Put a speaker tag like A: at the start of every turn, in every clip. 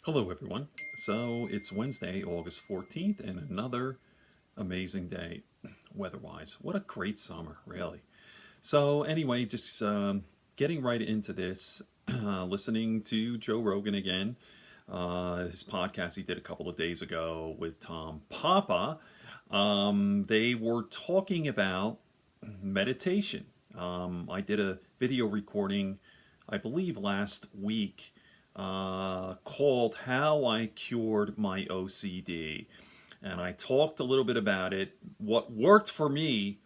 A: Hello, everyone. So it's Wednesday, August 14th, and another amazing day weather-wise. What a great summer, really. So, anyway, just getting right into this, listening to Joe Rogan again, his podcast he did a couple of days ago with Tom Papa. They were talking about meditation. I did a video recording, I believe, last week called How I Cured My OCD. And I talked a little bit about it. What worked for me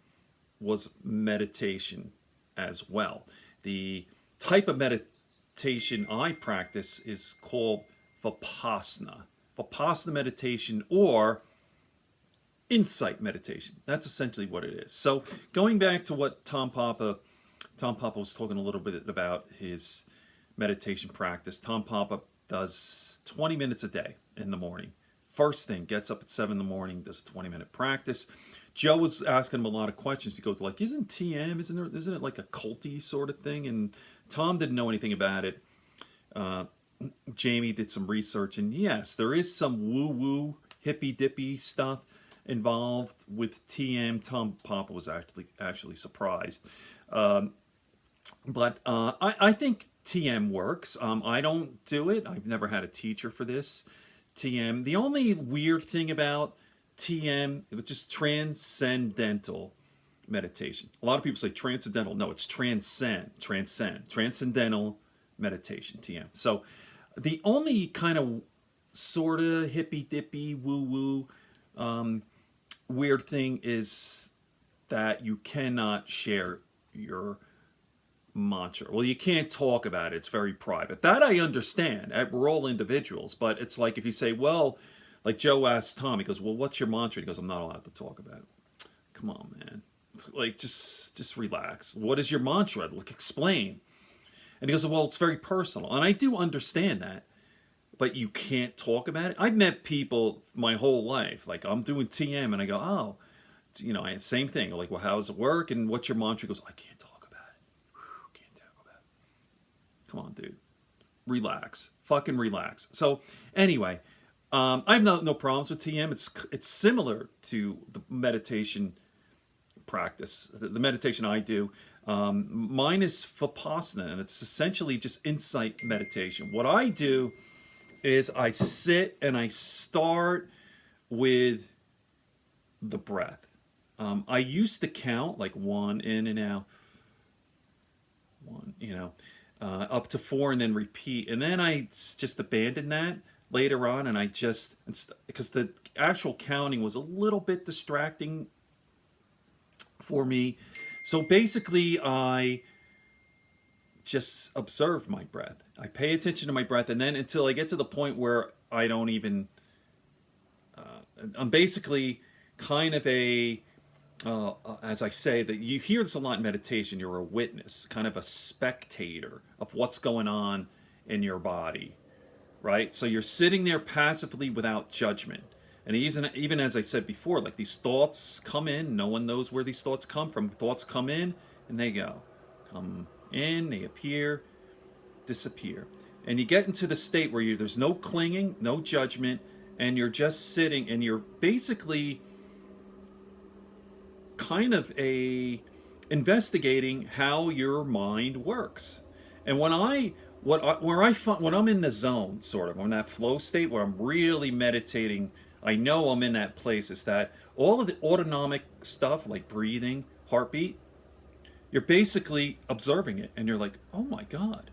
A: was meditation as well. The type of meditation I practice is called Vipassna. Vipassna meditation or insight meditation. That's essentially what it is. So going back to what Tom Papa was talking a little bit about his meditation practice. Tom Papa does 20 minutes a day in the morning. First thing, gets up at 7 in the morning, does a 20-minute practice. Joe was asking him a lot of questions. He goes like, isn't TM, isn't it like a culty sort of thing? And Tom didn't know anything about it. Jamie did some research, and yes, there is some woo-woo, hippy-dippy stuff involved with TM. Tom Papa was actually surprised. But I think TM works. I don't do it. I've never had a teacher for this. TM. The only weird thing about TM, it was just transcendental meditation. A lot of people say transcendental. No, it's transcendental meditation, TM. So the only kind of sort of hippy dippy woo woo weird thing is that you cannot share your mantra. Well, you can't talk about it. It's very private. That I understand. We're all individuals. But it's like if you say, well, like Joe asked Tom, he goes, well, what's your mantra? He goes, I'm not allowed to talk about it. Come on, man. It's like, just relax. What is your mantra? Like, explain. And he goes, well, it's very personal. And I do understand that. But you can't talk about it. I've met people my whole life. Like, I'm doing TM, and I go, oh, same thing. Like, well, how does it work? And what's your mantra? He goes, I can't talk. Come on, dude. Relax. Fucking relax. So, anyway, I have no problems with TM. It's similar to the meditation practice, the meditation I do. Mine is Vipassana, and it's essentially just insight meditation. What I do is I sit and I start with the breath. I used to count like one in and out, one, up to 4 and then repeat. And then I just abandoned that later on, and I just, because the actual counting was a little bit distracting for me. So basically, I just observe my breath. I pay attention to my breath, and then until I get to the point where I don't even, I'm basically kind of as I say, that you hear this a lot in meditation, you're a witness, kind of a spectator of what's going on in your body, right? So you're sitting there passively without judgment. And even as I said before, like these thoughts come in, no one knows where these thoughts come from. Thoughts come in and they go. Come in, they appear, disappear. And you get into the state where there's no clinging, no judgment, and you're just sitting and you're basically kind of investigating how your mind works. And when I'm in the zone, sort of, I'm in that flow state where I'm really meditating, I know I'm in that place, is that all of the autonomic stuff like breathing, heartbeat, you're basically observing it and you're like, oh my God.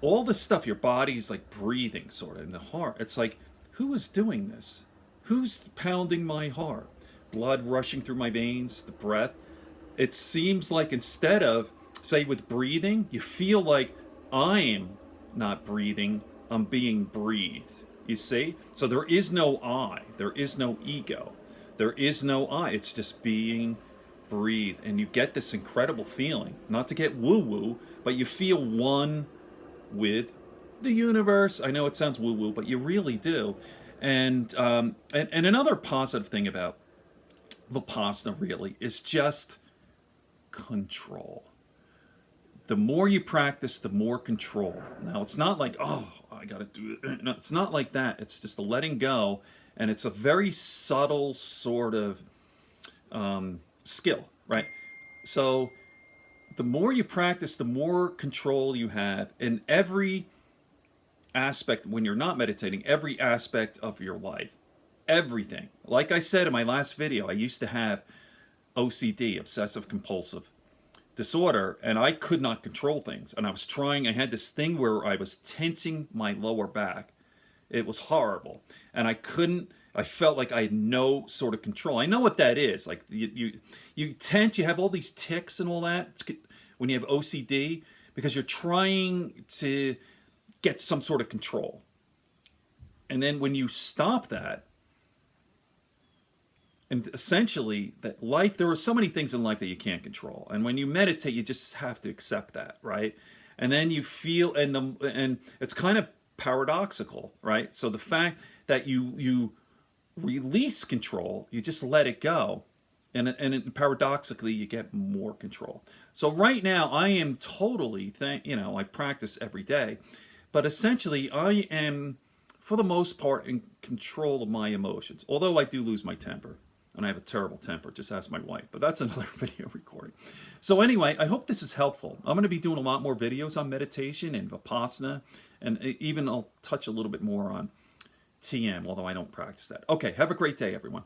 A: All this stuff, your body's like breathing sort of in the heart. It's like, who is doing this? Who's pounding my heart? Blood rushing through my veins, the breath. It seems like instead of, say, with breathing, you feel like I'm not breathing, I'm being breathed. You see? So there is no I, there is no ego, there is no I. It's just being breathed. And you get this incredible feeling, not to get woo-woo, but you feel one with the universe. I know it sounds woo-woo, but you really do. And another positive thing about Vipassana really is just control. The more you practice, the more control. Now, it's not like, oh, I got to do it. No, it's not like that. It's just a letting go, and it's a very subtle sort of skill, right? So the more you practice, the more control you have in every aspect. When you're not meditating, every aspect of your life, everything. Like I said in my last video, I used to have OCD, obsessive compulsive disorder, and I could not control things. And I was trying, I had this thing where I was tensing my lower back. It was horrible. And I couldn't, I felt like I had no sort of control. I know what that is. Like you tense, you have all these tics and all that when you have OCD, because you're trying to get some sort of control. And then when you stop that, and essentially that life, there are so many things in life that you can't control. And when you meditate, you just have to accept that, right? And then you feel, and it's kind of paradoxical, right? So the fact that you release control, you just let it go, and paradoxically you get more control. So right now I am totally, I practice every day, but essentially I am, for the most part, in control of my emotions. Although I do lose my temper, and I have a terrible temper, just ask my wife, but that's another video recording. So anyway, I hope this is helpful. I'm going to be doing a lot more videos on meditation and Vipassna, and even I'll touch a little bit more on TM, although I don't practice that. Okay, have a great day, everyone.